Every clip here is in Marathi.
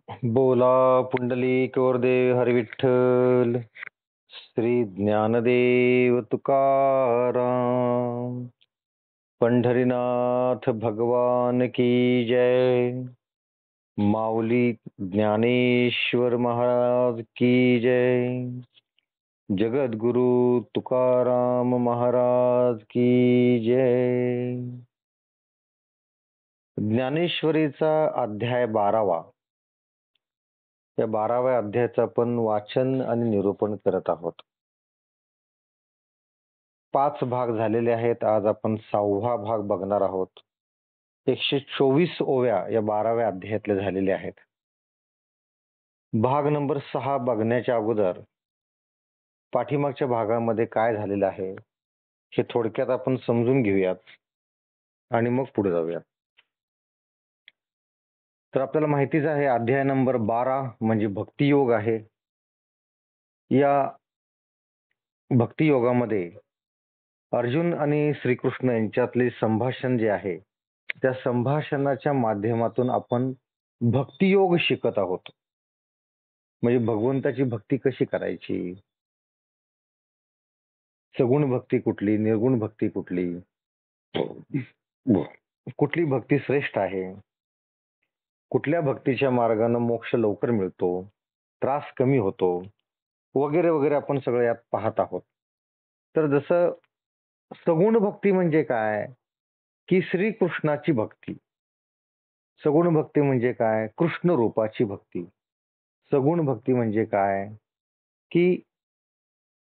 बोला पुंडलिक वरदेव हरी विठ्ठल. श्री ज्ञानदेव तुकाराम. पंढरीनाथ भगवान की जय. माऊली ज्ञानेश्वर महाराज की जय. जगद्गुरु तुकाराम महाराज की जय. ज्ञानेश्वरीचा अध्याय 12वा. या 12व्या अध्यायाचं आपण वाचन आणि निरूपण करत आहोत. 5 भाग झालेले आहेत. आज आपण 6वा भाग बघणार आहोत. 124 ओव्या या 12व्या अध्यायातल्या झालेल्या आहेत. भाग नंबर 6 बघण्याच्या अगोदर पाठीमागच्या भागामध्ये काय झालेलं आहे हे थोडक्यात आपण समजून घेऊयात आणि मग पुढे जाऊयात. तर आपल्याला माहितीच आहे अध्याय नंबर 12 म्हणजे भक्तियोग आहे. या भक्तियोगामध्ये अर्जुन आणि श्रीकृष्ण यांच्यातले संभाषण जे आहे त्या संभाषणाच्या माध्यमातून आपण भक्तियोग शिकत आहोत. म्हणजे भगवंताची भक्ती कशी करायची, सगुण भक्ती कुठली, निर्गुण भक्ती कुठली, कुठली भक्ती श्रेष्ठ आहे, कुठल्या भक्तीच्या मार्गाने मोक्ष लवकर मिळतो, त्रास कमी होतो, वगैरे वगैरे आपण सगळं यात पाहत आहोत. तर जसं सगुण भक्ती म्हणजे काय की श्रीकृष्णाची भक्ती. सगुण भक्ती म्हणजे काय, कृष्ण रूपाची भक्ती. सगुण भक्ती म्हणजे काय की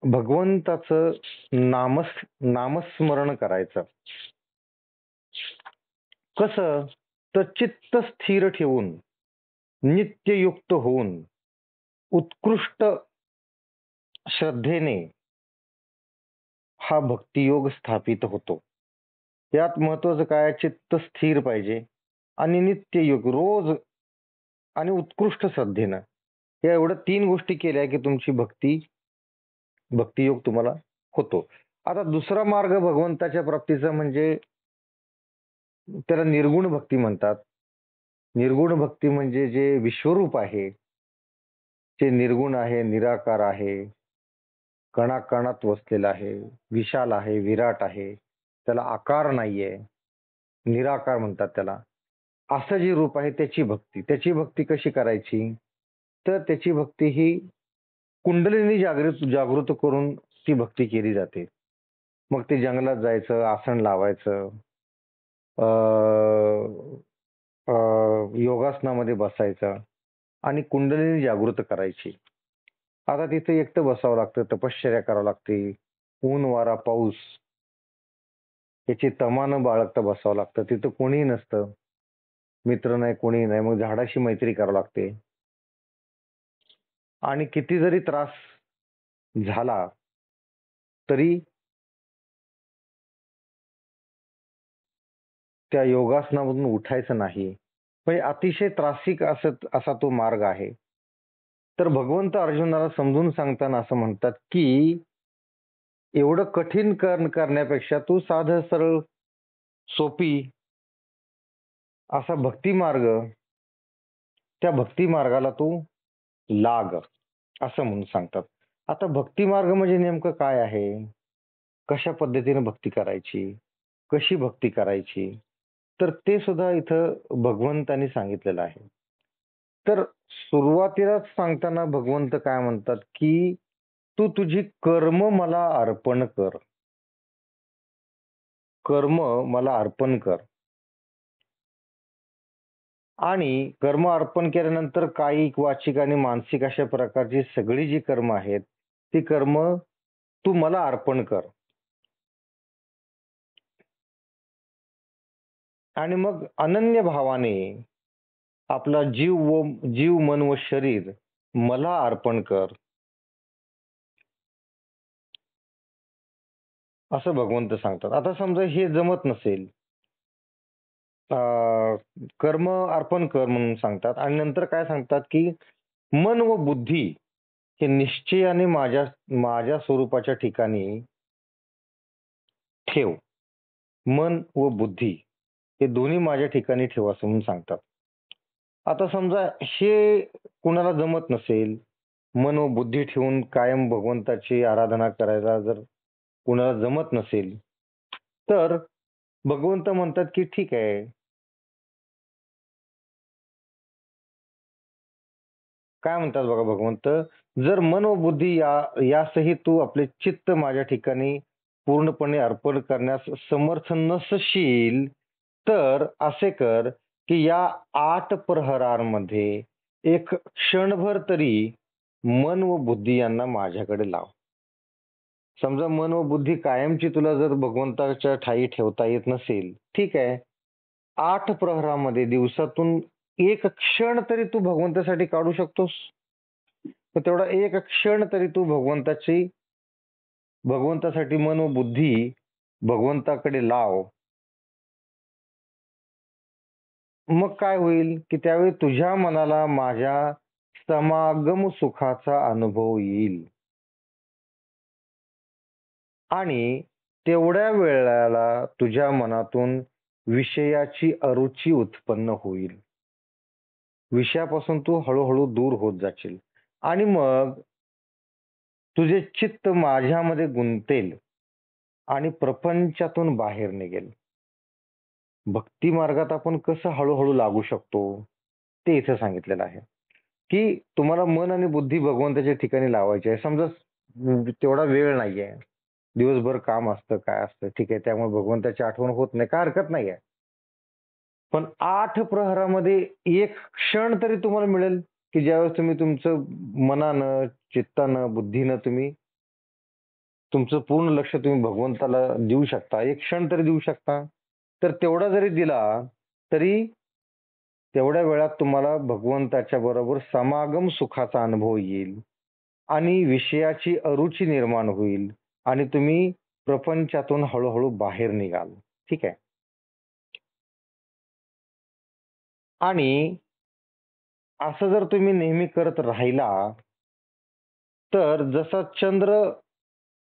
भगवंताचं नामस्मरण करायचं. कसं तर चित्त स्थिर ठेवून नित्ययुक्त होऊन उत्कृष्ट श्रद्धेने हा भक्तियोग स्थापित होतो. यात महत्वाचं काय, चित्त स्थिर पाहिजे आणि नित्ययुग रोज आणि उत्कृष्ट श्रद्धेनं. या एवढ्या 3 गोष्टी केल्या की तुमची भक्तियोग तुम्हाला होतो. आता दुसरा मार्ग भगवंताच्या प्राप्तीचा म्हणजे त्याला निर्गुण भक्ती म्हणतात. निर्गुण भक्ती म्हणजे जे विश्वरूप आहे, जे निर्गुण आहे, निराकार आहे, कणाकणात वसलेला आहे, विशाल आहे, विराट आहे, त्याला आकार नाहीये, निराकार म्हणतात त्याला. असं जे रूप आहे त्याची भक्ती. त्याची भक्ती कशी करायची, तर त्याची भक्ती ही कुंडलिनी जागृत करून ती भक्ती केली जाते. मग ते जंगलात जायचं, आसन लावायचं, योगासनामध्ये बसायचं आणि कुंडलिनी जागृत करायची. आता तिथे एकटं बसावं लागतं, तपश्चर्या करावं लागते, ऊन वारा पाऊस याची तमानं बाळगता बसावं लागतं. तिथं कोणीही नसतं, मित्र नाही, कोणीही नाही. मग झाडाशी मैत्री करावं लागते. आणि किती जरी त्रास झाला तरी त्या योगासनामधून उठायचं नाही. म्हणजे अतिशय त्रासिक असा तो मार्ग आहे. तर भगवंत अर्जुनाला समजून सांगताना असं म्हणतात की एवढं कठीण करण्यापेक्षा तू साधं सरळ सोपी असा भक्ती मार्ग, त्या भक्ती मार्गाला तू लाग असं म्हणून सांगतात. आता भक्ती मार्ग म्हणजे नेमकं काय आहे, कशा पद्धतीने भक्ती करायची, कशी भक्ती करायची, तर ते सुद्धा इथं भगवंतांनी सांगितलेलं आहे. तर सुरुवातीलाच सांगताना भगवंत काय म्हणतात की तू तुझी कर्म मला अर्पण कर. कर्म मला अर्पण कर. आणि कर्म अर्पण केल्यानंतर कायिक, वाचिक आणि मानसिक अशा प्रकारची सगळी जी कर्म आहेत ती कर्म तू मला अर्पण कर. आणि मग अनन्य भावाने आपला जीव मन व शरीर मला अर्पण कर असं भगवंत सांगतात. आता समजा हे जमत नसेल, कर्म अर्पण कर म्हणून सांगतात आणि नंतर काय सांगतात की मन व बुद्धी हे निश्चयाने माझ्या स्वरूपाच्या ठिकाणी ठेव. मन व बुद्धी हे दोन्ही माझ्या ठिकाणी ठेव असं म्हणून सांगतात. आता समजा हे कुणाला जमत नसेल, मन व बुद्धी ठेवून कायम भगवंताची आराधना करायला जर कुणाला जमत नसेल, तर भगवंत म्हणतात की ठीक आहे. काय म्हणतात बघा भगवंत, जर मन व बुद्धी यासही तू आपले चित्त माझ्या ठिकाणी पूर्णपणे अर्पण करण्यास समर्थ नसशील, तर असे कर की या 8 प्रहरांमध्ये एक क्षणभर तरी मन व बुद्धी यांना माझ्याकडे लाव. समजा मन व बुद्धी कायमची तुला जर भगवंताच्या ठायी ठेवता येत नसेल, ठीक आहे. 8 प्रहरामध्ये दिवसातून एक क्षण तरी तू भगवंतासाठी काढू शकतोस. तर तेवढा एक क्षण तरी तू भगवंतासाठी मन व बुद्धी भगवंताकडे लाव. मग काय होईल की त्यावेळी तुझ्या मनाला माझ्या समागम सुखाचा अनुभव येईल आणि तेवढ्या वेळेला तुझ्या मनातून विषयाची अरुची उत्पन्न होईल. विषयापासून तू हळूहळू दूर होत जाशील आणि मग तुझे चित्त माझ्यामध्ये गुंतेल आणि प्रपंचातून बाहेर निघेल. भक्ती मार्गात आपण कसं हळूहळू लागू शकतो ते इथे सांगितलेलं आहे की तुम्हाला मन आणि बुद्धी भगवंताच्या ठिकाणी लावायची आहे. समजा तेवढा वेळ नाहीये, दिवसभर काम असतं, काय असतं, ठीक आहे, त्यामुळे भगवंताची आठवण होत नाही, काय हरकत नाहीये. पण 8 प्रहरामध्ये एक क्षण तरी तुम्हाला मिळेल की ज्यावेळेस तुम्ही तुमचं मनानं, चित्तानं, बुद्धीनं तुम्ही तुमचं पूर्ण लक्ष तुम्ही भगवंताला देऊ शकता. एक क्षण तरी देऊ शकता. तर तेवढा जरी दिला तरी तेवढ्या वेळात तुम्हाला भगवंताच्या बरोबर समागम सुखाचा अनुभव येईल आणि विषयाची अरुची निर्माण होईल आणि तुम्ही प्रपंचातून हळूहळू बाहेर निघाल. ठीक आहे. आणि असं जर तुम्ही नेहमी करत राहिला, तर जसा चंद्र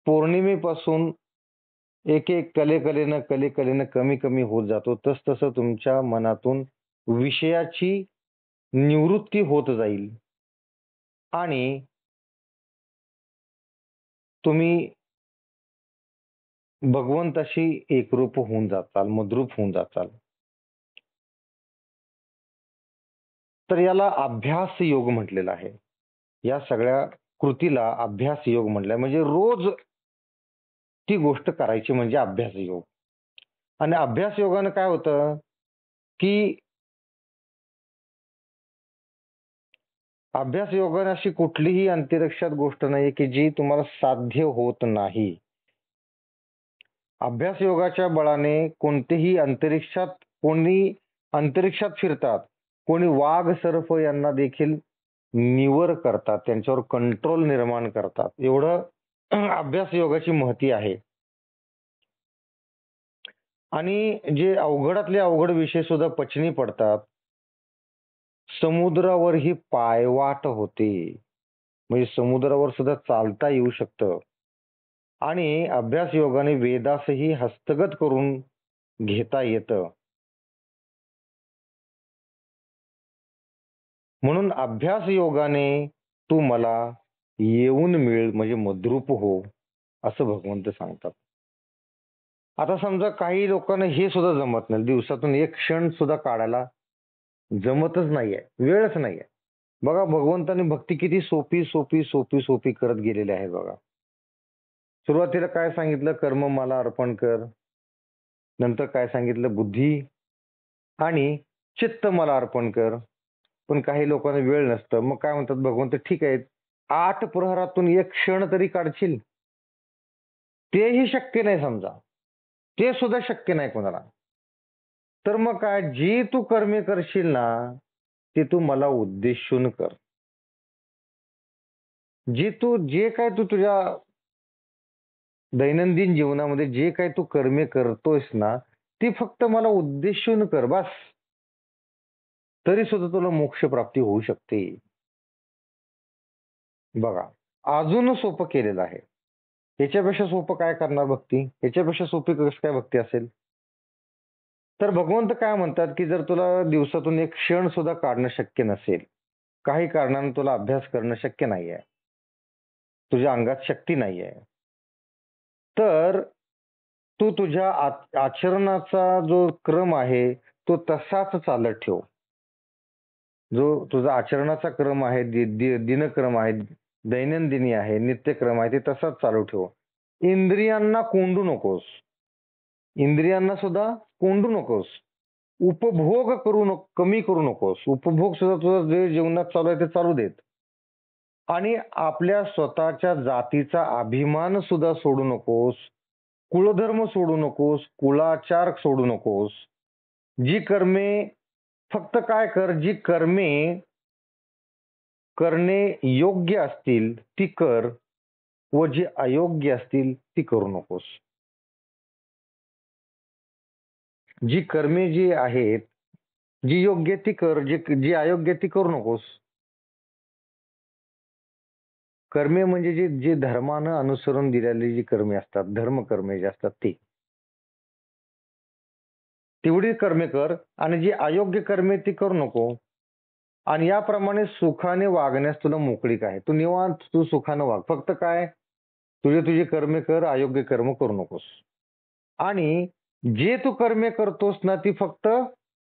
पौर्णिमेपासून एक कलेकलेनं कमी कमी होत जातो, तसतसं तुमच्या मनातून विषयाची निवृत्ती होत जाईल आणि तुम्ही भगवंताशी एकरूप होऊन जाचाल, मद्रूप होऊन जाचाल. तर याला अभ्यास योग म्हटलेला आहे. या सगळ्या कृतीला अभ्यास योग म्हटलंय. म्हणजे रोज ती गोष्ट करायची म्हणजे अभ्यास योग. आणि अभ्यास योगानं काय होतं की अभ्यास योगाने अशी कुठलीही अंतरिक्षात गोष्ट नाही की जी तुम्हाला साध्य होत नाही. अभ्यास योगाच्या बळाने कोणतेही कोणी अंतरिक्षात फिरतात, कोणी वाघ सर्प यांना देखील निवर करतात, त्यांच्यावर कंट्रोल निर्माण करतात. एवढं अभ्यास योगाची महती आहे. आणि जे अवघडातले अवघड विषय सुद्धा पचनी पडतात. समुद्रावरही पायवाट होते, म्हणजे समुद्रावर सुद्धा चालता येऊ शकतं आणि अभ्यास योगाने वेदासही हस्तगत करून घेता येतं. म्हणून अभ्यास योगाने तू मला येऊन मिळ म्हणजे मद्रूप हो, असं भगवंत सांगतात. आता समजा काही लोकांना हे सुद्धा जमत नाही, दिवसातून एक क्षण सुद्धा काढायला जमतच नाहीये, वेळच नाहीये. बघा भगवंताने भक्ती किती सोपी सोपी सोपी सोपी करत गेलेली आहे बघा. सुरुवातीला काय सांगितलं, कर्म मला अर्पण कर. नंतर काय सांगितलं, बुद्धी आणि चित्त मला अर्पण कर. पण काही लोकांना वेळ नसतं, मग काय म्हणतात भगवंत, ठीक आहे 8 प्रहरातून एक क्षण तरी काढशील, तेही शक्य नाही. समजा ते सुद्धा शक्य नाही कोणाला, तर मग काय, जी तू कर्मे करशील ना ते तू मला उद्देशून कर. जे काय तू तुझ्या दैनंदिन जीवनामध्ये जे काय तू कर्मे करतोयस ना, ती फक्त मला उद्देशून कर बस. तरी सुद्धा तुला मोक्ष प्राप्ती होऊ शकते. बघा, अजून सोपं केलेलं आहे. याच्यापेक्षा सोपं काय करणार भक्ती? याच्यापेक्षा सोपी कसं काय भक्ती असेल? तर भगवंत काय म्हणतात, की जर तुला दिवसातून एक क्षण सुद्धा काढणं शक्य नसेल, काही कारणाने तुला अभ्यास करणं शक्य नाहीये, तुझ्या अंगात शक्ती नाहीये, तर तू तुझ्या आचरणाचा जो क्रम आहे, तो तसाच चालत ठेव. जो तुझा आचरणाचा क्रम आहे, दिनक्रम आहे, दैनंदिनी आहे, नित्यक्रम आहे, ते तसाच चालू ठेव. इंद्रियांना कोंडू नकोस. इंद्रियांना सुद्धा कोंडू नकोस. उपभोग कमी करू नकोस. उपभोग सुद्धा तुझं जे जीवनात चालू आहे ते चालू देत. आणि आपल्या स्वतःच्या जातीचा अभिमान सुद्धा सोडू नकोस. कुळधर्म सोडू नकोस. कुळाचार सोडू नकोस. जी कर्मे फक्त काय कर, जी कर्मे करणे योग्य असतील ती कर व जी अयोग्य असतील ती करू नकोस. जी कर्मे जी आहेत, जी योग्य ती कर, जी अयोग्य ती करू नकोस. कर्मे म्हणजे जी जी धर्मानं अनुसरून दिलेली जी कर्मे असतात, धर्मकर्मे जे असतात ती. तेवढी कर्मे कर आणि जी अयोग्य कर्मे ती करू नको. आणि याप्रमाणे सुखाने वागण्यास तुला मोकळीक आहे. तू निवांत तू सुखानं वाग. फक्त काय तुझी कर्मे कर, अयोग्य कर्म करू नकोस. आणि जे तू कर्मे करतोस ना ती फक्त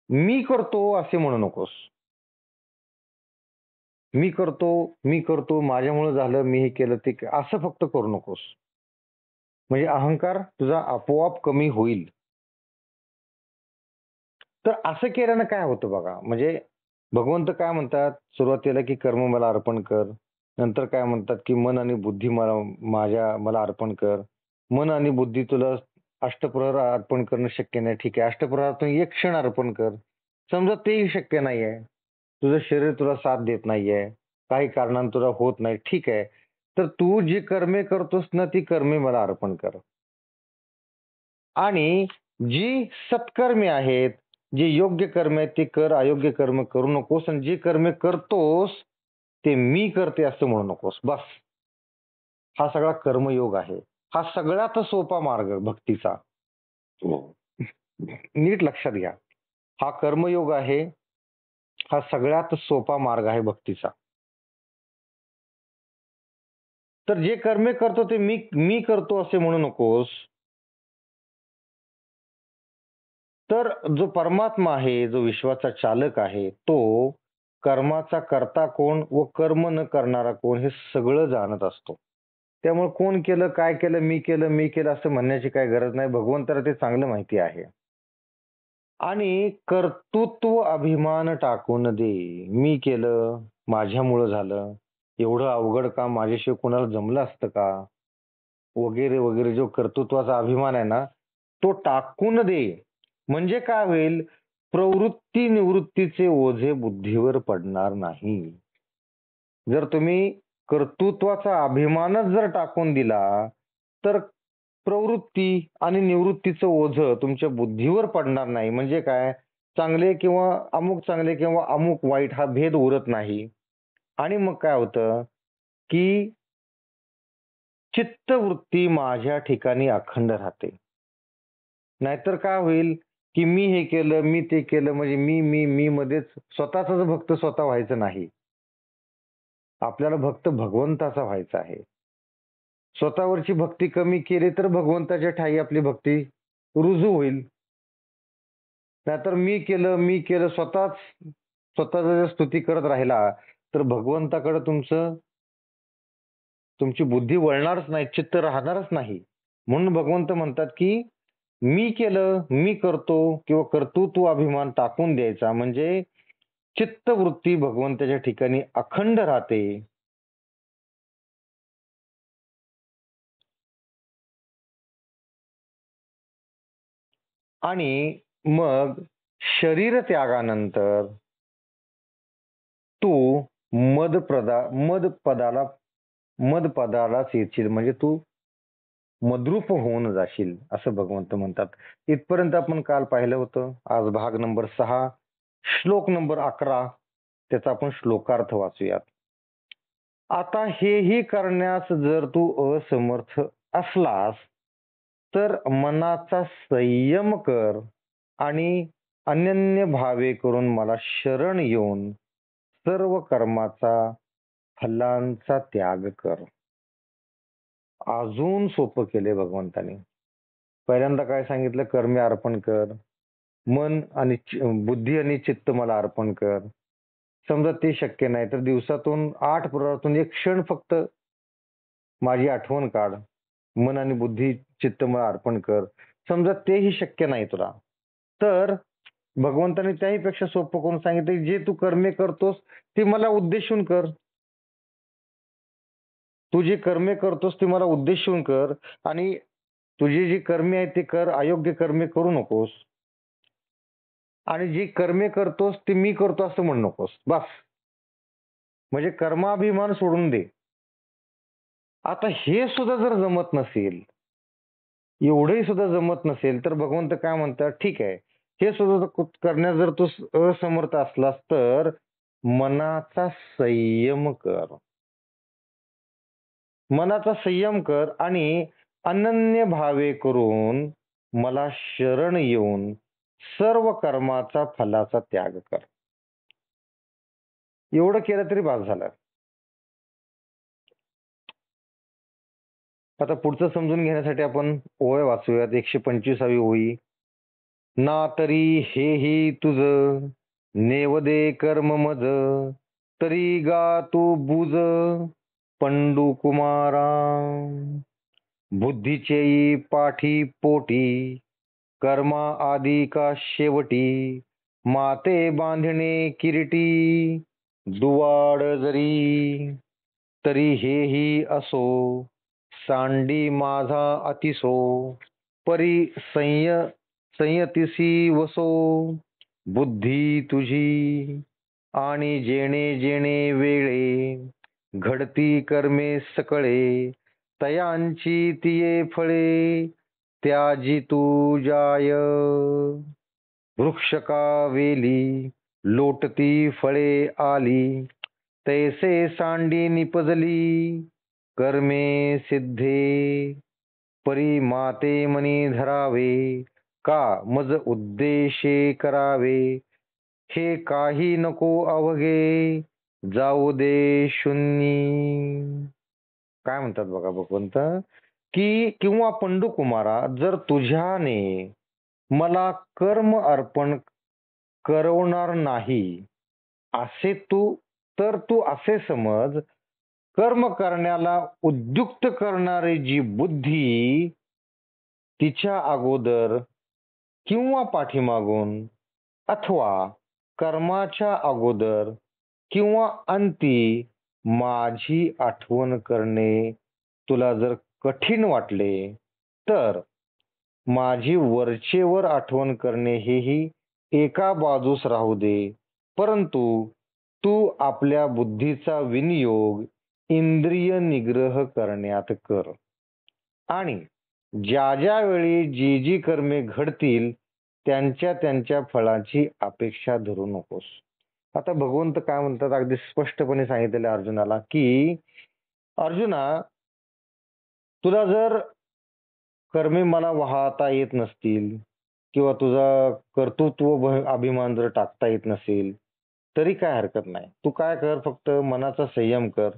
मी करतो असे म्हणू नकोस. मी करतो, माझ्यामुळे झालं, मी हे केलं ते असं फक्त करू नकोस. म्हणजे अहंकार तुझा आपोआप कमी होईल. तर असं केल्यानं काय होतं बघा, म्हणजे भगवंत काय म्हणतात सुरुवातीला, की कर्म मला अर्पण कर. नंतर काय म्हणतात, की मन आणि बुद्धी मला अर्पण कर. मन आणि बुद्धी तुला अष्टप्रहर अर्पण करणं शक्य नाही. ठीक आहे, अष्टप्रहरातून एक क्षण अर्पण कर. समजा तेही शक्य नाहीये. तुझं शरीर तुला साथ देत नाहीये. काही कारणानं तुला होत नाही. ठीक आहे. तर तू जी कर्मे करतोस ना ती कर्मे मला अर्पण कर. आणि जी सत्कर्मे आहेत, जी योग्य कर्म आहेत ती कर, अयोग्य कर्म करू नकोस. आणि जी कर्मे करतोस ते मी करते असं म्हणू नकोस. बस. हा सगळा कर्मयोग आहे. हा सगळ्यात सोपा मार्ग भक्तीचा. नीट लक्षात घ्या. हा कर्मयोग आहे. हा सगळ्यात सोपा मार्ग आहे भक्तीचा. तर जे कर्मे करतो ते मी करतो असे म्हणू नकोस. तर जो परमात्मा आहे, जो विश्वाचा चालक आहे, तो कर्माचा कर्ता कोण व कर्म न करणारा कोण हे सगळं जाणत असतो. त्यामुळे कोण केलं, काय केलं, मी केलं असं म्हणण्याची काही गरज नाही. भगवंताला ते चांगलं माहिती आहे. आणि कर्तृत्व अभिमान टाकून दे. मी केलं, माझ्यामुळं झालं, एवढं अवघड काम माझ्याशिवाय कोणाला जमलं असतं का? वगैरे वगैरे जो कर्तृत्वाचा अभिमान आहे ना, तो टाकून दे. म्हणजे काय होईल? प्रवृत्ती निवृत्तीचे ओझे बुद्धीवर पडणार नाही. जर तुम्ही कर्तृत्वाचा अभिमानच जर टाकून दिला, तर प्रवृत्ती आणि निवृत्तीचं ओझं तुमच्या बुद्धीवर पडणार नाही. म्हणजे काय? चांगले किंवा अमुक वाईट हा भेद उरत नाही. आणि मग काय होतं, की चित्तवृत्ती माझ्या ठिकाणी अखंड राहते. नाहीतर काय होईल, की मी हे केलं, मी ते केलं, म्हणजे मी मध्येच स्वतःचाच भक्त स्वतः व्हायचं नाही. आपल्याला भक्त भगवंताचा व्हायचा आहे. स्वतःवरची भक्ती कमी केली तर भगवंताच्या ठायी आपली भक्ती रुजू होईल. नाहीतर मी केलं स्वतःच जर स्तुती करत राहिला, तर भगवंताकडे तुमची बुद्धी वळणारच नाही, चित्त राहणारच नाही. म्हणून भगवंत म्हणतात, की मी केलं, मी करतो किंवा कर्तृत्व अभिमान टाकून द्यायचा. म्हणजे चित्तवृत्ती भगवंताच्या ठिकाणी अखंड राहते. आणि मग शरीर त्यागानंतर तू मद पदालाच येशील. म्हणजे तू मद्रूप होऊन जाशील असं भगवंत म्हणतात. इथपर्यंत आपण काल पाहिलं होतं. आज भाग नंबर 6 श्लोक नंबर 11 त्याचा आपण श्लोकार्थ वाचूयात. आता हेही करण्यास जर तू असमर्थ असलास तर मनाचा संयम कर आणि अनन्य भावे करून मला शरण येऊन सर्व कर्माचा फलांचा त्याग कर. अजून सोपं केले भगवंतानी. पहिल्यांदा काय सांगितलं? कर्मे अर्पण कर, मन आणि बुद्धी आणि चित्त मला अर्पण कर. समजा ते शक्य नाही तर दिवसातून 8 प्रहरातून एक क्षण फक्त माझी आठवण काढ, मन आणि बुद्धी चित्त मला अर्पण कर. समजा तेही शक्य नाही तुला, तर भगवंतांनी त्याही पेक्षा सोपं करून सांगितलं, जे तू कर्मे करतोस ती मला उद्देशून कर. तू जी कर्मे करतोस ती मला उद्देशून कर आणि तुझी जी कर्मे आहेत ती कर, अयोग्य कर्मे करू नकोस. आणि जी कर्मे करतोस ती मी करतो असं म्हणू नकोस. बस. म्हणजे कर्माभिमान सोडून दे. आता हे सुद्धा जर जमत नसेल, एवढंही सुद्धा जमत नसेल, तर भगवंत काय म्हणतात? ठीक आहे, हे सुद्धा करण्यास जर तू असमर्थ असलास तर मनाचा संयम कर. मनाचा संयम कर आणि अनन्य भावे करून मला शरण येऊन सर्व कर्माचा फलाचा त्याग कर. एवढं केलं तरी बास झालं. आता पुढचं समजून घेण्यासाठी आपण ओळ वाचूयात. 125वी ओळी. ना तरी हेही तुझ नेवदे कर्म मज, तरी गा तू बुज पंडू कुमारा. बुद्धीचेई पाठी पोटी, कर्मा आदी का शेवटी. माते बांधणे किरीटी, दुवाड जरी. तरी हेही असो, सांडी माझा अतिसो. परी संयतीसी वसो, बुद्धी तुझी. आणि जेणे जेणे वेळे, घडती कर्मे सकळे. तयांची तिये फळे, त्याजी तू जाय. वृक्ष का वेली, लोटती फळे आली. तैसे सांडी निपजली, कर्मे सिद्धे. परी माते मनी धरावे, का मज उद्देशे करावे. हे काही नको अवघे, जाऊ दे शून्य. काय म्हणतात बघा भगवंत, की किंवा पंडू कुमारा, जर तुझ्याने मला कर्म अर्पण करवणार नाही असे तर तू असे समज, कर्म करण्याला उद्युक्त करणारी जी बुद्धी तिच्या अगोदर किंवा पाठीमागून अथवा कर्माच्या अगोदर किंवा अंती माझी आठवण करणे तुला जर कठीण वाटले, तर माझी वरचेवर आठवण करणे हेही एका बाजूस राहू दे. परंतु तू आपल्या बुद्धीचा विनियोग इंद्रिय निग्रह करण्यात कर आणि ज्या ज्या वेळी जी जी कर्मे घडतील त्यांच्या त्यांच्या फळाची अपेक्षा धरू नकोस. आता भगवंत काय म्हणतात? अगदी स्पष्टपणे सांगितलेलं अर्जुनाला, की अर्जुना, तुला जर कर्मे मला वाहता येत नसतील किंवा तुझा कर्तृत्व अभिमान जर टाकता येत नसेल, तरी काय हरकत नाही. तू काय कर, फक्त मनाचा संयम कर,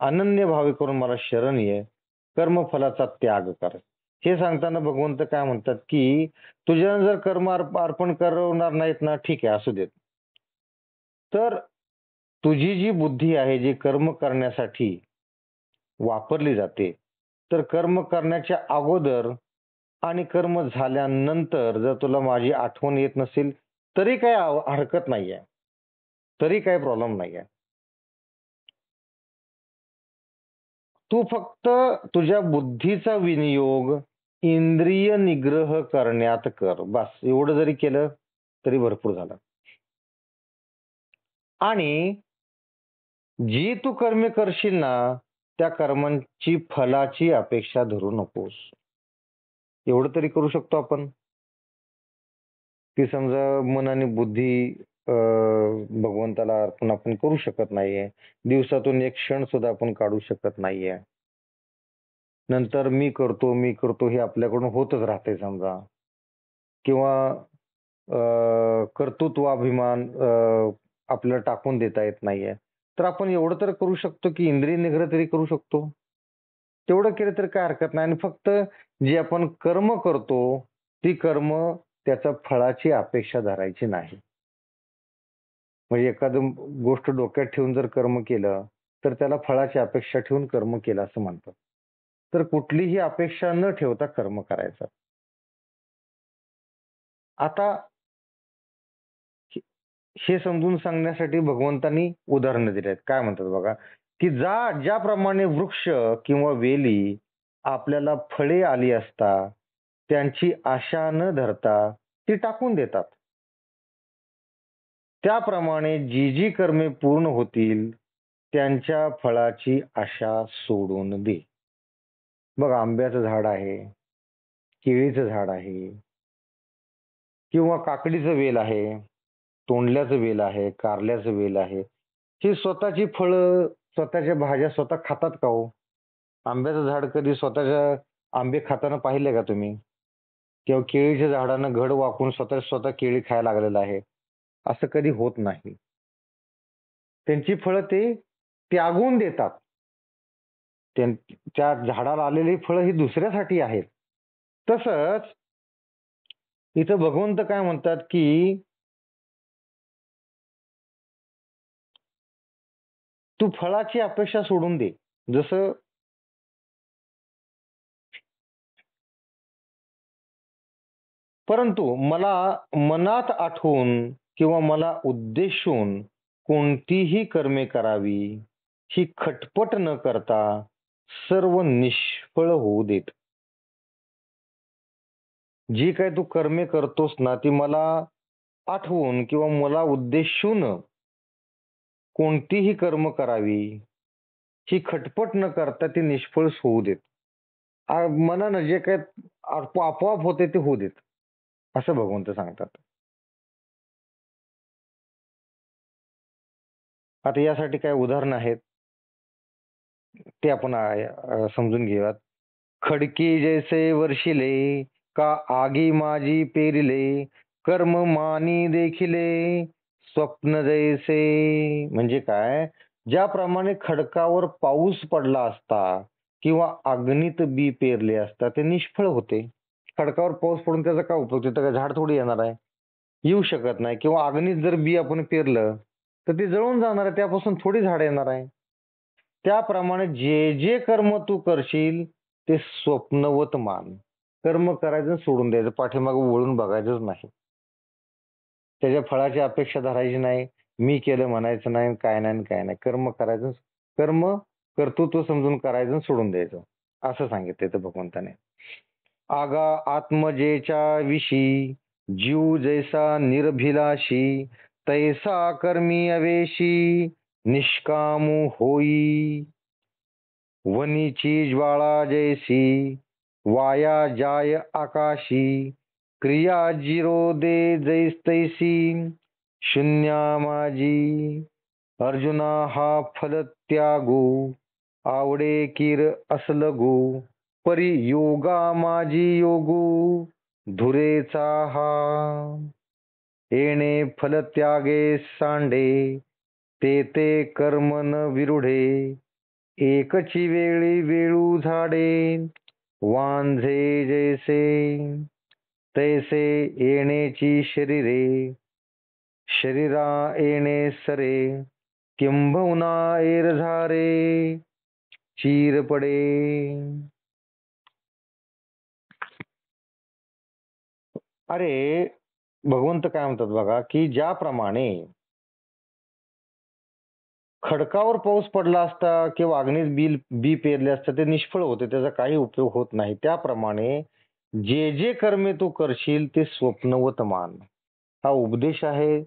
अनन्य भावे करून मला शरण ये, कर्मफलाचा त्याग कर. हे सांगताना भगवंत काय म्हणतात, की तुझ्यानं जर कर्म अर्पण करवणार नाहीत ना, ठीक आहे, असू देत. तर तुझी जी बुद्धी आहे, जी कर्म करण्यासाठी वापरली जाते, तर कर्म करण्याच्या अगोदर आणि कर्म झाल्यानंतर जर तुला माझी आठवण येत नसेल तरी काही हरकत नाहीये, तरी काही प्रॉब्लेम नाहीये. तू फक्त तुझ्या बुद्धीचा विनियोग इंद्रिय निग्रह करण्यात कर. बस एवढं जरी केलं तरी भरपूर झालं. आणि जी तू कर्मे करशील ना, त्या कर्मांची फलाची अपेक्षा धरू नकोस. एवढं तरी करू शकतो आपण, की समजा मन आणि बुद्धी भगवंताला अर्पण आपण करू शकत नाहीये, दिवसातून एक क्षण सुद्धा आपण काढू शकत नाहीये. नंतर मी करतो हे आपल्याकडून होतच राहते समजा, किंवा कर्तृत्वाभिमान आपल्याला टाकून देता येत नाहीये. तर आपण एवढं तर करू शकतो की इंद्रिय निग्रह तरी करू शकतो. तेवढं केलं तर काय हरकत नाही आणि फक्त जे आपण कर्म करतो, ती कर्म त्याच्या फळाची अपेक्षा धरायची नाही. म्हणजे एखादं गोष्ट डोक्यात ठेवून जर कर्म केलं, तर त्याला फळाची अपेक्षा ठेवून कर्म केलं असं म्हणतात. तर कुठलीही अपेक्षा न ठेवता कर्म करायचं. आता हे समजून सांगण्यासाठी भगवंतांनी उदाहरणं दिली आहेत. काय म्हणतात बघा, की ज्याप्रमाणे वृक्ष किंवा वेली आपल्याला फळे आली असता त्यांची आशा न धरता ती टाकून देतात. त्याप्रमाणे जी कर्मे पूर्ण होतील त्यांच्या फळाची आशा सोडून दे. बघा आंब्याचं झाड आहे, केळीचं झाड आहे किंवा काकडीचं वेल आहे, तोंडल्याचं वेल आहे, कारल्याचं वेल आहे. ही स्वतःची फळं, स्वतःच्या भाज्या स्वतः खातात का हो? आंब्याचं झाड कधी स्वतःच्या आंबे खाताना पाहिले का तुम्ही? किंवा केळीच्या झाडानं घड वाकून स्वतः स्वतः केळी खायला लागलेलं आहे. असं कधी होत नाही. त्यांची फळं ते त्यागून देतात. त्या झाडाला आलेली फळं ही दुसऱ्यासाठी आहेत. तसंच इथं भगवंत काय म्हणतात, की तू फळाची अपेक्षा सोडून दे. जसं परंतु मला मनात आठवून किंवा मला उद्देशून कोणतीही कर्मे करावी, ही खटपट न करता सर्व निष्फळ होऊ देत. जी काही तू कर्मे करतोस ना, ती मला आठवून किंवा मला उद्देशून कोणतीही कर्म करावी, ही खटपट न करता ती निष्फळ होऊ देत. मनानं जे काही आपोआप होते ते होऊ देत, असं भगवंत सांगतात. आता यासाठी काही उदाहरणं आहेत, ते आपण समजून घेऊयात. खडकी जैसे वर्षिले का आगी माझी पेरिले कर्म मानी देखिले स्वप्न जैसे. म्हणजे काय, ज्याप्रमाणे खडकावर पाऊस पडला असता किंवा अग्नीत बी पेरले असता ते निष्फळ होते. खडकावर पाऊस पडून त्याचा काय उपयोग, तिथं काय झाड थोडी येणार आहे, येऊ शकत नाही. किंवा अग्नीत जर बी आपण पेरलं तर ते जळून जाणार आहे, त्यापासून थोडी झाड येणार आहे. त्याप्रमाणे जे कर्म तू करशील ते स्वप्नवत मान. कर्म करायचं सोडून द्यायचं, पाठीमागं वळून बघायचंच नाही. त्याच्या फळाची अपेक्षा धरायची नाही. मी केलं म्हणायचं नाही, काय नाही काय नाही. कर्म करायचं, कर्म कर्तृत्व समजून करायचं सोडून द्यायचं, असं सांगितलं इथं भगवंताने. आगा आत्मजेच्या विशी जीव जैसा निर्भिलाषी तैसा कर्मी अवेशी निष्कामू होई. वनीची ज्वाळा जैसी वाया जाय आकाशी क्रिया जिरो दे जैस्तैसी शून्या माझी. अर्जुना हा फल त्यागू आवडे किर असलगू परी योगा माझी योगू धुरेचा हा. येणे फल त्यागे सांडे ते ते कर्म न विरुढे एकची वेळी वेळू झाडे वांझे जैसे तैसे येणेची शरीरे शरीरा येणे सरे किंबहुना एर झारे चीर पडे. अरे भगवंत काय म्हणतात बघा, की ज्याप्रमाणे खडकावर पाऊस पडला असता किंवा अग्नीत बी पेरले असते ते निष्फळ होते, त्याचा काही उपयोग होत नाही. त्याप्रमाणे जे कर्मे तू करशील ते स्वप्नवत मान. हा उपदेश आहे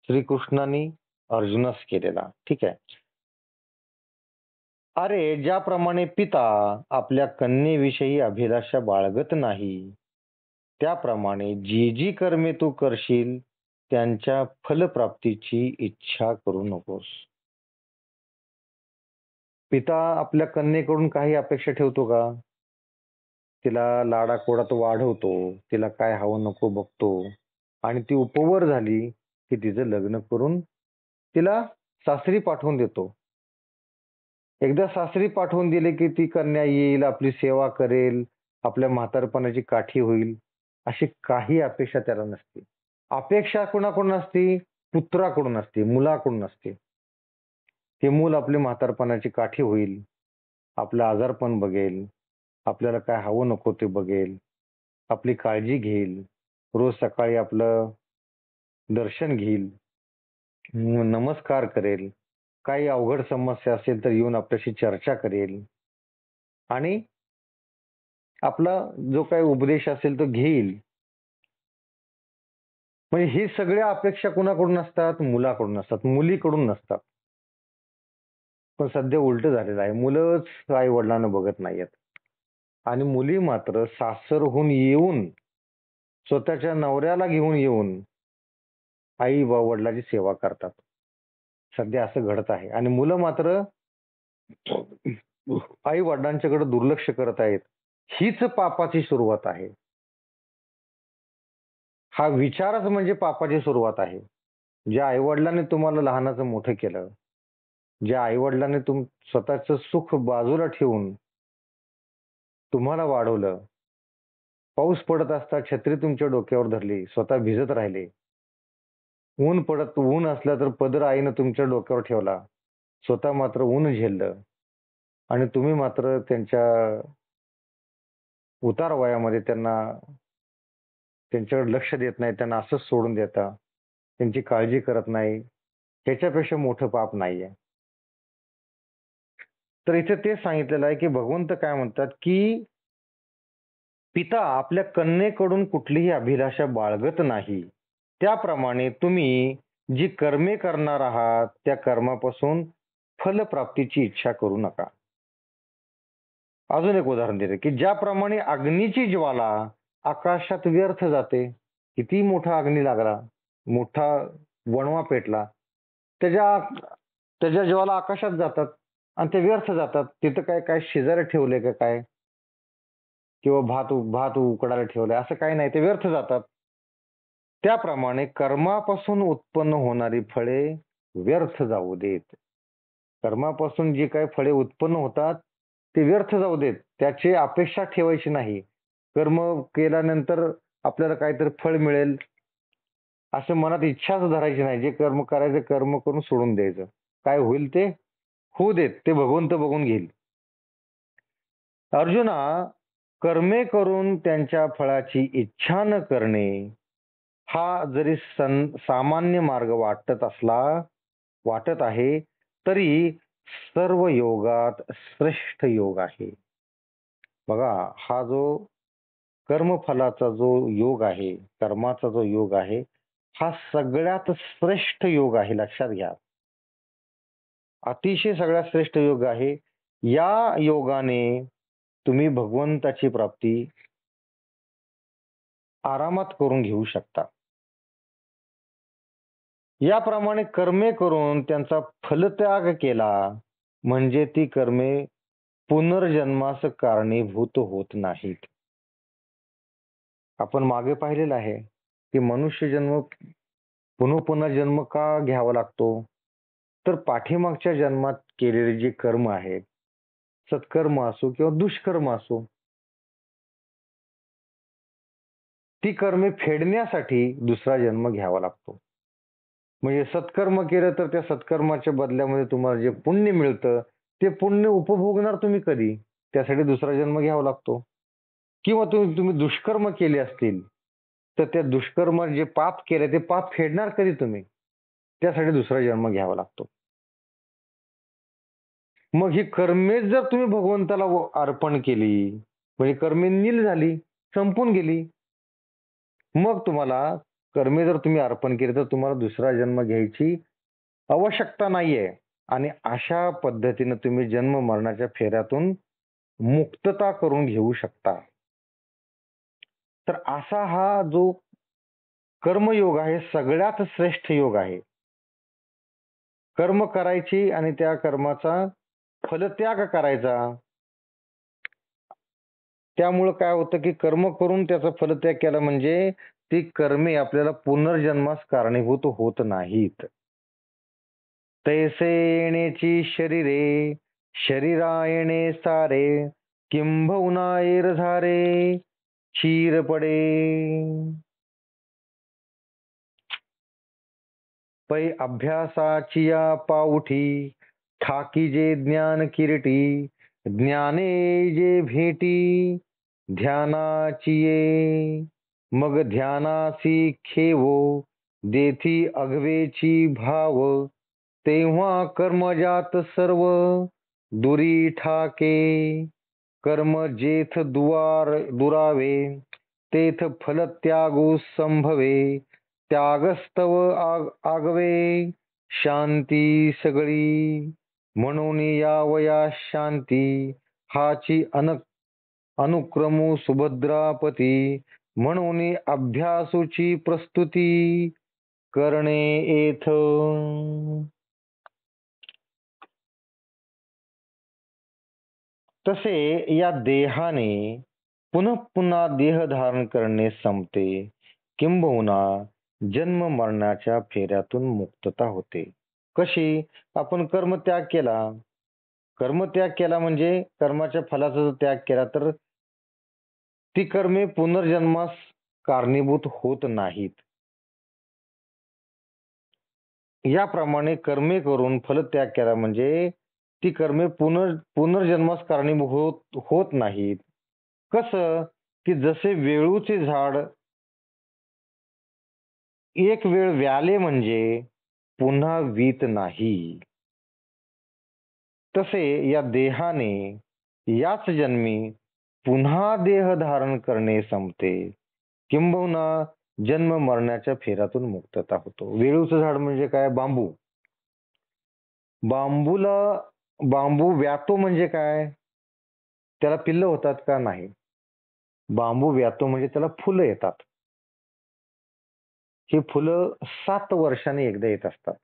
श्रीकृष्णाने अर्जुनास केलेला. ठीक आहे. अरे ज्याप्रमाणे पिता आपल्या कन्येविषयी अभिलाषा बाळगत नाही, त्याप्रमाणे जी कर्मे तू करशील त्यांच्या फलप्राप्तीची इच्छा करू नकोस. पिता आपल्या कन्येकडून काही अपेक्षा ठेवतो का? तिला लाडाकोडात वाढवतो, तिला काय हवं नको बघतो. आणि ती उपवर झाली की तिचं लग्न करून तिला सासरी पाठवून देतो. एकदा सासरी पाठवून दिले की ती कन्या येईल, आपली सेवा करेल, आपल्या म्हातारपणाची काठी होईल, अशी काही अपेक्षा त्याला नसते. अपेक्षा कोणाकडून असते? पुत्राकडून असते, मुलाकडून असते. ते मूल आपली म्हातारपणाची काठी होईल, आपलं आजारपण बघेल, आपल्याला काय हवं नको ते बघेल, आपली काळजी घेईल, रोज सकाळी आपलं दर्शन घेईल, नमस्कार करेल, काही अवघड समस्या असेल तर येऊन आपल्याशी चर्चा करेल आणि आपला जो काही उपदेश असेल तो घेईल. म्हणजे ही सगळ्या अपेक्षा कुणाकडून असतात? मुलाकडून असतात, मुलीकडून नसतात. पण सध्या उलट झालेलं आहे, मुलंच आई वडिलांना बघत नाहीयेत आणि मुली मात्र सासरहून येऊन स्वतःच्या नवऱ्याला घेऊन येऊन आई व वडिलांची सेवा करतात. सध्या असं घडत आहे आणि मुलं मात्र आई वडिलांच्याकडे दुर्लक्ष करत आहेत. हीच पापाची सुरुवात आहे. हा विचारच म्हणजे पापाची सुरुवात आहे. ज्या आई वडिलांनी तुम्हाला लहानाचं मोठं केलं, ज्या आई वडिलांनी स्वतःचं सुख बाजूला ठेवून तुम्हाला वाढवलं, पाऊस पडत असता छत्री तुमच्या डोक्यावर धरली, स्वतः भिजत राहिले, ऊन असलं तर पदर आईनं तुमच्या डोक्यावर ठेवला, स्वतः मात्र ऊन झेललं आणि तुम्ही मात्र त्यांच्या उतार वयामध्ये त्यांच्याकडे लक्ष देत नाही, त्यांना असंच सोडून देता, त्यांची काळजी करत नाही, ह्याच्यापेक्षा मोठं पाप नाहीये. तर इथे तेच सांगितलेलं आहे की भगवंत काय म्हणतात की पिता आपल्या कन्येकडून कुठलीही अभिलाषा बाळगत नाही. त्याप्रमाणे तुम्ही जी कर्मे करणार आहात त्या कर्मापासून फलप्राप्तीची इच्छा करू नका. अजून एक उदाहरण देते की ज्याप्रमाणे अग्नीची ज्वाला आकाशात व्यर्थ जाते, किती मोठा अग्नी लागला, मोठा वणवा पेटला, त्याच्या त्याच्या ज्वाला आकाशात जातात आणि ते व्यर्थ जातात. तिथं काय काय शेजारी ठेवले का काय किंवा भात उकडायला ठेवलाय असं काही नाही, ते व्यर्थ जातात. त्याप्रमाणे कर्मापासून उत्पन्न होणारी फळे व्यर्थ जाऊ देत. कर्मापासून जी काही फळे उत्पन्न होतात ते व्यर्थ जाऊ देत, त्याची अपेक्षा ठेवायची नाही. कर्म केल्यानंतर आपल्याला काहीतरी फळ मिळेल असं मनात इच्छाच धरायची नाही. जे कर्म करायचं कर्म करून सोडून द्यायचं, काय होईल ते होऊ देत, ते भगवंत बघून घेईल. अर्जुना, कर्मे करून त्यांच्या फळाची इच्छा न करणे हा जरी सामान्य मार्ग वाटत आहे तरी सर्व योगात श्रेष्ठ योग आहे. बघा, हा जो कर्मफलाचा जो योग आहे, कर्माचा जो योग आहे, हा सगळ्यात श्रेष्ठ योग आहे. लक्षात घ्या, अतिशय सगळ्यात श्रेष्ठ योग आहे. या योगाने तुम्ही भगवंताची प्राप्ती आरामात करून घेऊ शकता. याप्रमाणे कर्मे करून त्यांचा फलत्याग केला म्हणजे ती कर्मे पुनर्जन्मास कारणीभूत होत नाहीत. आपण मागे पाहिलेलं आहे की मनुष्य जन्म पुन्हा जन्म का घ्यावा लागतो? तर पाठीमागच्या जन्मात केलेले जे कर्म आहेत, सत्कर्म असो किंवा दुष्कर्म असो, ती कर्मे फेडण्यासाठी दुसरा जन्म घ्यावा लागतो. म्हणजे सत्कर्म केलं तर त्या सत्कर्माच्या बदल्यामध्ये तुम्हाला जे पुण्य मिळतं ते पुण्य उपभोगणार तुम्ही कधी? त्यासाठी दुसरा जन्म घ्यावा लागतो. किंवा तुम्ही दुष्कर्म केले असतील तर त्या दुष्कर्म जे पाप केले ते पाप फेडणार कधी तुम्ही? त्यासाठी दुसरा जन्म घ्यावा लागतो. मग ही कर्मेच जर तुम्ही भगवंताला अर्पण केली म्हणजे कर्मे नील झाली, संपून गेली. मग तुम्हाला कर्मे जर तुम्ही अर्पण केली तर तुम्हाला दुसरा जन्म घ्यायची आवश्यकता नाहीये आणि अशा पद्धतीने तुम्ही जन्म मरणाच्या फेऱ्यातून मुक्तता करून घेऊ शकता. तर असा हा जो कर्मयोग आहे सगळ्यात श्रेष्ठ योग आहे. कर्म करायची आणि त्या कर्माचा फलत्याग करायचा. त्यामुळे काय होतं की कर्म करून त्याचा फलत्याग केला म्हणजे ती कर्मे आपल्याला पुनर्जन्मास कारणीभूत होत नाहीत. तैसे येण्याची शरीरे शरीरा येणे सारे किंबहुना ऐर झारे क्षीर पडे. पै अभ्यासाची या पाऊठी ठाकी जे ज्ञान किरीटी ज्ञाने जे भेटी ध्यानाची ये मग ध्यानासी खेवो देती अगवेची भाव तेव्हा कर्मजात सर्व दुरी ठाके कर्म जेथ दुरावे तेथ फल त्यागू संभवे त्यागस्तव आगवे शांती सगळी म्हणून यावया शांती हाची अनुक्रमू सुभद्रापती म्हणून अभ्यासूची प्रस्तुती करणे येथ. तसे या देहाने पुन्हा पुन्हा देह धारण करणे संपते किंबहुना जन्म मरणाच्या फेऱ्यातून मुक्तता होते. कशी? आपण कर्मत्याग केला म्हणजे कर्माच्या फलाचा जर त्याग केला तर ती कर्मे पुनर्जन्मास कारणीभूत होत नाहीत. याप्रमाणे कर्मे करून फलत्याग केला म्हणजे ती कर्मे पुनर्जन्मास कारणीभूत होत नाहीत. कसं? की जसे वेळूचे झाड एक वेळ व्याले म्हणजे पुन्हा वीत नाही, तसे या देहाने याच जन्मी पुन्हा देह धारण करणे संपते किंबहुना जन्म मरणाच्या फेऱ्यातून मुक्तता होतो. वेळूचं झाड म्हणजे काय? बांबू. बांबू व्यातो म्हणजे काय? त्याला पिल्लं होतात का? नाही. बांबू व्यातो म्हणजे त्याला फुलं येतात. ही फुलं 7 वर्षांनी एकदा येत असतात.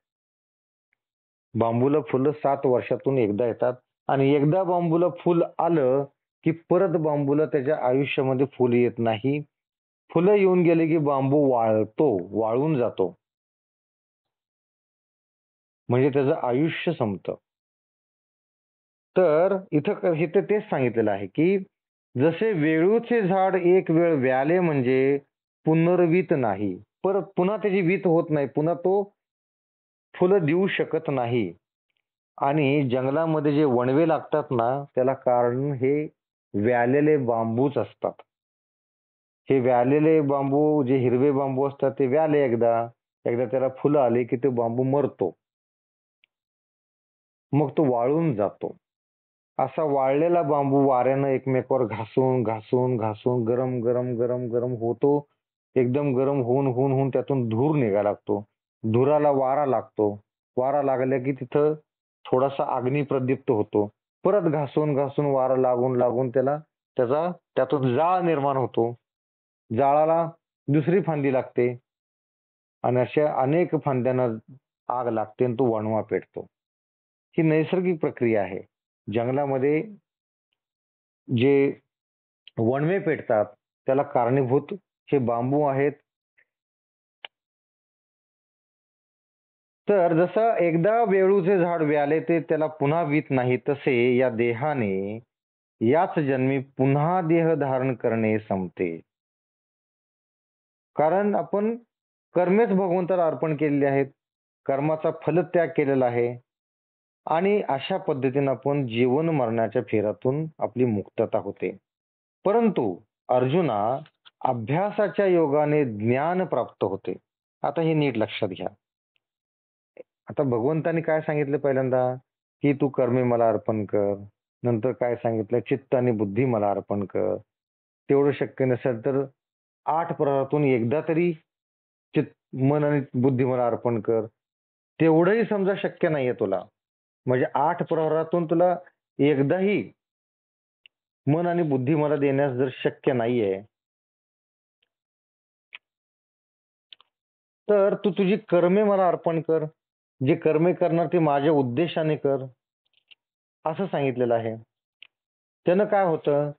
बांबूला फुलं 7 वर्षातून एकदा येतात आणि एकदा बांबूला फुल आलं की परत बांबूला त्याच्या आयुष्यामध्ये फुल येत नाही. फुलं येऊन गेले की बांबू वाळून जातो, म्हणजे त्याचं आयुष्य संपतं. तर इथं तेच सांगितलेलं आहे की जसे वेळूचे झाड एक वेळ व्याले म्हणजे पुनर्वीत नाही, परत पुन्हा त्याची वीत होत नाही, पुन्हा तो फुलं देऊ शकत नाही. आणि जंगलामध्ये जे वणवे लागतात ना, त्याला कारण हे व्यालेले बांबूच असतात. हे व्यालेले बांबू, जे हिरवे बांबू असतात ते व्याले एकदा त्याला फुलं आली की तो बांबू मरतो, मग तो वाळून जातो. असा वाळलेला बांबू वाऱ्यानं एकमेकावर घासून घासून घासून गरम गरम गरम गरम होतो. एकदम गरम होऊन त्यातून धूर निघायला लागतो. धुराला वारा लागतो. वारा लागला की तिथं थोडासा अग्नी प्रदीप्त होतो. परत घासून घासून वारा लागून त्यातून जाळ निर्माण होतो. जाळाला दुसरी फांदी लागते आणि अशा अनेक फांद्यांना आग लागते आणि तो वणवा पेटतो. ही नैसर्गिक प्रक्रिया आहे. जंगलामध्ये जे वणवे पेटतात त्याला कारणीभूत हे बांबू आहेत. तर जसं एकदा वेळूचे झाड व्याले ते त्याला पुन्हा वीत नाही, तसे या देहाने याच जन्मी पुन्हा देह धारण करणे संपते. कारण आपण कर्मेच भगवंताला अर्पण केलेले आहेत, कर्माचा फलत्याग केलेला आहे आणि अशा पद्धतीने आपण जीवन मरणाच्या फेऱ्यातून आपली मुक्तता होते. परंतु अर्जुना, अभ्यासाच्या योगाने ज्ञान प्राप्त होते. आता हे नीट लक्षात घ्या. आता भगवंतांनी काय सांगितलं? पहिल्यांदा की तू कर्मे मला अर्पण कर. नंतर काय सांगितलं? चित्त आणि बुद्धी मला अर्पण कर. तेवढं शक्य नसेल तर 8 प्रहरातून एकदा तरी मन आणि बुद्धी मला अर्पण कर. तेवढंही समजा शक्य नाहीये तुला, म्हणजे 8 प्रहरातून तुला एकदाही मन आणि बुद्धी मला देण्यास जर शक्य नाहीये, तर तू तुझी कर्मे मला अर्पण कर. जे कर्मे करणार ते माझ्या उद्देशाने कर, असं सांगितलेलं आहे. त्यानं काय होतं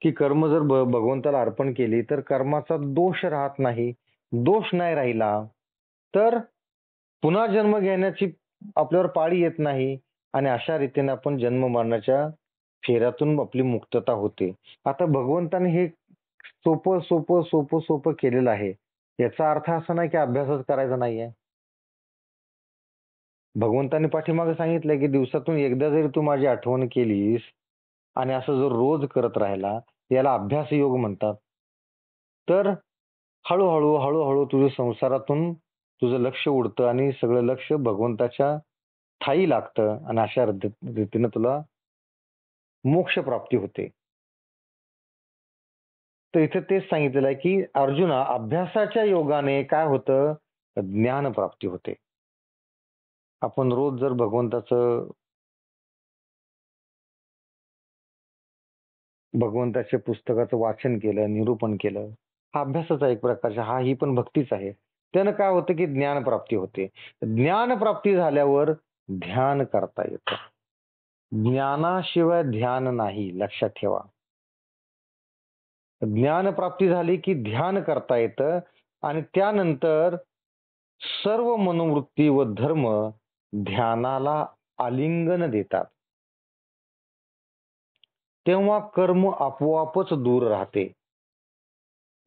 की कर्म जर भगवंताला अर्पण केली तर कर्माचा दोष राहत नाही. दोष नाही राहिला तर पुन्हा जन्म घेण्याची आपल्यावर पाळी येत नाही आणि अशा रीतीने आपण जन्म मरणाच्या फेऱ्यातून आपली मुक्तता होते. आता भगवंताने हे सोपं सोपं सोपं सोपं केलेलं आहे. याचा अर्थ असा नाही की अभ्यासच करायचा नाहीये. भगवंताने पाठीमागे सांगितलंय की दिवसातून एकदा जरी तू माझी आठवण केलीस आणि असं जर रोज करत राहिला याला अभ्यास योग म्हणतात. तर हळूहळू हळूहळू तुझ्या संसारातून तुझं लक्ष उडतं आणि सगळं लक्ष भगवंताच्या ठायी लागतं आणि अशा रीतीने तुला मोक्ष प्राप्ती होते. तर इथे तेच सांगितलेलं आहे की अर्जुना अभ्यासाच्या योगाने काय होतं, ज्ञान प्राप्ती होते. आपण रोज जर भगवंताच्या पुस्तकाचं वाचन केलं, निरूपण केलं, हा अभ्यासाचा एक प्रकारचा, ही पण भक्तीच आहे. त्यानं काय होतं की ज्ञान प्राप्ती होते. ज्ञान प्राप्ती झाल्यावर ध्यान करता येतं. ज्ञानाशिवाय ध्यान नाही, लक्षात ठेवा. ज्ञान प्राप्ती झाली की ध्यान करता येतं आणि त्यानंतर सर्व मनोवृत्ती व धर्म ध्यानाला आलिंगन देतात. तेव्हा कर्म आपोआपच दूर राहते.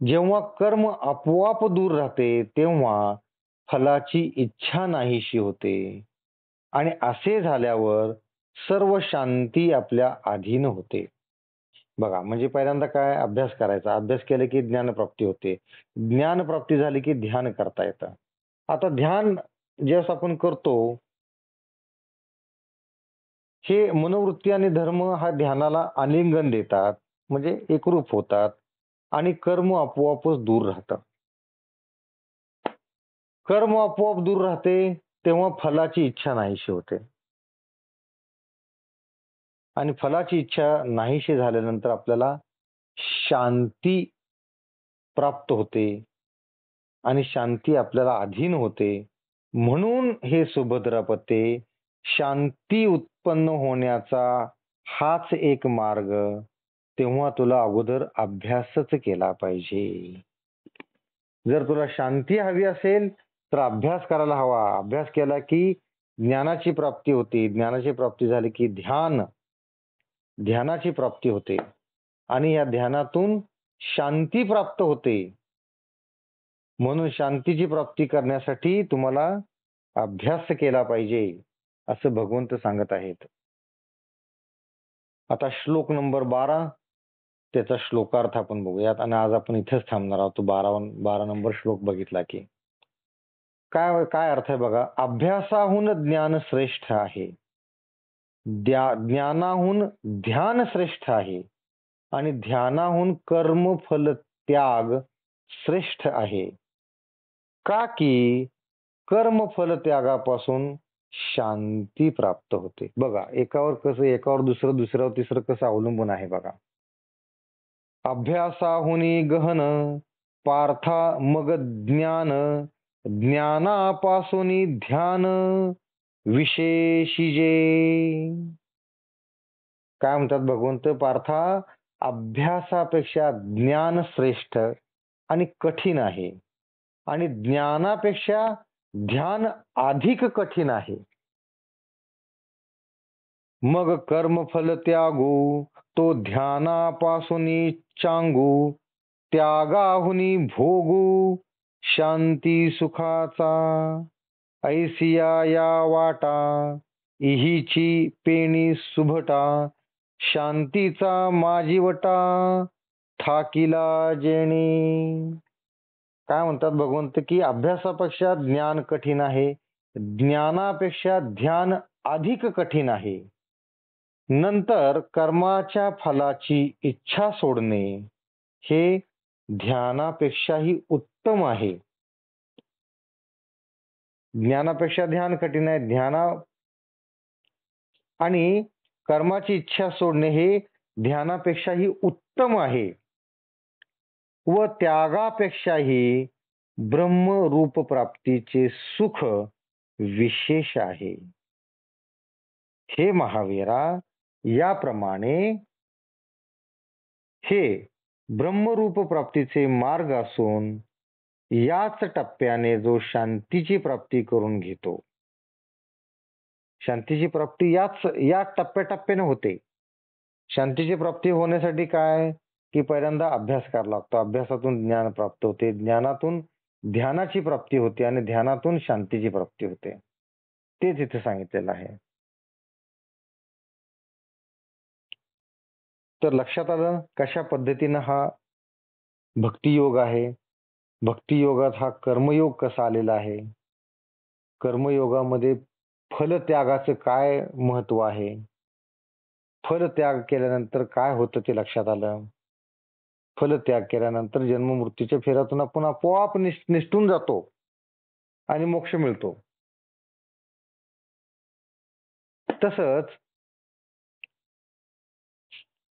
जेव्हा कर्म आपोआप दूर राहते तेव्हा फलाची इच्छा नाहीशी होते आणि असे झाल्यावर सर्व शांती आपल्या अधीन होते. बघा, म्हणजे पहिल्यांदा काय अभ्यास करायचा, अभ्यास केला की ज्ञानप्राप्ती होते, ज्ञानप्राप्ती झाली की ध्यान करता येतं. आता ध्यान ज्यावेळेस आपण करतो हे मनोवृत्ती आणि धर्म हा ध्यानाला आलिंगन देतात, म्हणजे एकरूप होतात आणि कर्म आपोआपच दूर राहतं. कर्म आपोआप दूर राहते तेव्हा फलाची इच्छा नाहीशी होते आणि फलाची इच्छा नाहीशी झाल्यानंतर आपल्याला शांती प्राप्त होते आणि शांती आपल्याला अधीन होते. म्हणून हे सुभद्रापते, शांती उत्पन्न होण्याचा हाच एक मार्ग. तेव्हा तुला अगोदर अभ्यासच केला पाहिजे. जर तुला शांती हवी असेल तर अभ्यास करायला हवा. अभ्यास केला की ज्ञानाची प्राप्ती होते. ज्ञानाची प्राप्ती झाली की ध्यानाची प्राप्ती होते आणि या ध्यानातून शांती प्राप्त होते. म्हणून शांतीची प्राप्ती करण्यासाठी तुम्हाला अभ्यास केला पाहिजे असं भगवंत सांगत आहेत. आता श्लोक नंबर 12 त्याचा श्लोकार्थ आपण बघूयात आणि आज आपण इथेच थांबणार आहोत. 12 नंबर श्लोक बघितला की काय काय अर्थ आहे बघा. अभ्यासाहून ज्ञान श्रेष्ठ आहे, ज्ञानाहून ध्यान श्रेष्ठ आहे आणि ध्यानाहून कर्मफल त्याग श्रेष्ठ आहे. का की कर्मफल त्यागापासून शांती प्राप्त होते. बघा, एकावर कसं, एकावर दुसरं, दुसऱ्यावर तिसरं कसं अवलंबून आहे बघा. अभ्यासाहुनी गहन पार्था मग ज्ञान, ज्ञानापासून ध्यान विशेषिजे. काय म्हणतात भगवंत पार्था, अभ्यासापेक्षा ज्ञान श्रेष्ठ आणि कठीण आहे आणि ज्ञानापेक्षा ध्यान अधिक कठीण आहे. मग कर्मफल त्यागू तो ध्यानापासून चांगू, त्यागाहुनी भोगू शांती सुखाचा. ऐसिया या वाटा इहीची पेणी सुभटा, शांतीचा माझीवटा ठाकीला जेणी. काय म्हणतात भगवंत की अभ्यासापेक्षा ज्ञान कठीण आहे, ज्ञानापेक्षा ध्यान अधिक कठीण आहे. नंतर कर्माच्या फलाची इच्छा सोडणे हे ध्यानापेक्षाही उत्तम आहे. ज्ञानापेक्षा ध्यान कठीण आहे, आणि कर्माची इच्छा सोडणे हे ध्यानापेक्षाही उत्तम आहे व त्यागापेक्षाही ब्रह्मरूप प्राप्तीचे सुख विशेष आहे. हे महावीरा, याप्रमाणे हे ब्रह्मरूप प्राप्तीचे मार्ग असून याच टप्प्याने जो शांतीची प्राप्ती करून घेतो, शांतीची प्राप्ती या टप्प्याटप्प्याने होते. शांतीची प्राप्ती होण्यासाठी काय, की पहिल्यांदा अभ्यास करावा लागतो, अभ्यासातून ज्ञान प्राप्त होते, ज्ञानातून ध्यानाची प्राप्ती होते आणि ध्यानातून शांतीची प्राप्ती होते. तेच इथे सांगितलेलं आहे. तर लक्षात आलं कशा पद्धतीनं हा भक्तियोग आहे, भक्तियोगात हा कर्मयोग कसा आलेला आहे, कर्मयोगामध्ये फलत्यागाचं काय महत्व आहे, फलत्याग केल्यानंतर काय होतं ते लक्षात आलं. फलत्याग केल्यानंतर जन्ममृत्यूच्या फेऱ्यातून आपण आपोआप निसटून जातो आणि मोक्ष मिळतो. तसंच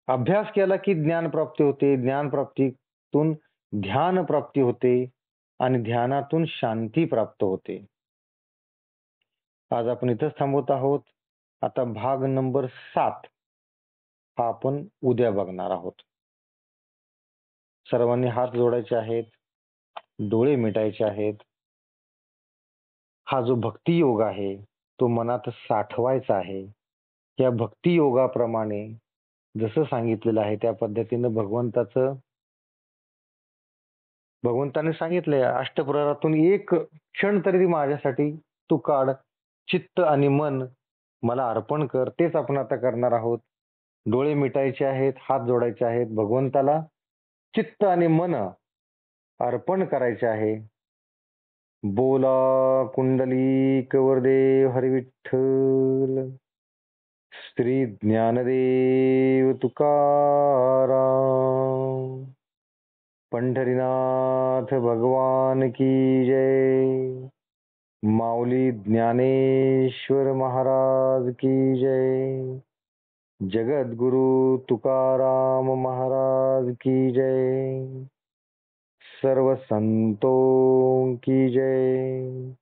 अभ्यास केला की ज्ञान प्राप्ती होते, ज्ञान प्राप्तीतून ध्यान प्राप्ती होते आणि ध्यानातून शांती प्राप्त होते. आज आपण इथंच थांबवत आहोत. आता भाग नंबर 7 हा आपण उद्या बघणार आहोत. सर्वांनी हात जोडायचे आहेत, डोळे मिटायचे आहेत. हा जो भक्ती योग आहे तो मनात साठवायचा आहे. या भक्ती योगाप्रमाणे जसं सांगितलेलं आहे त्या पद्धतीनं भगवंताने सांगितलंय, अष्टप्रहरातून एक क्षण तरी माझ्यासाठी तू काढ, चित्त आणि मन मला अर्पण कर. तेच आपण आता करणार आहोत. डोळे मिटायचे आहेत, हात जोडायचे आहेत, भगवंताला चित्त आणि मन अर्पण करायचे आहे. बोला कुंडलिक वरदे हरी विठ्ठल. श्री ज्ञानदेव तुकाराम. पंढरीनाथ भगवान की जय. माऊली ज्ञानेश्वर महाराज की जय. जगद्गुरु तुकाराम महाराज की जय. सर्व संतों की जय.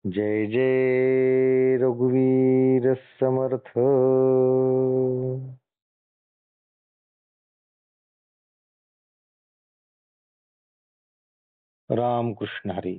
जय जय रघुवीर समर्थ. राम कृष्ण हरी.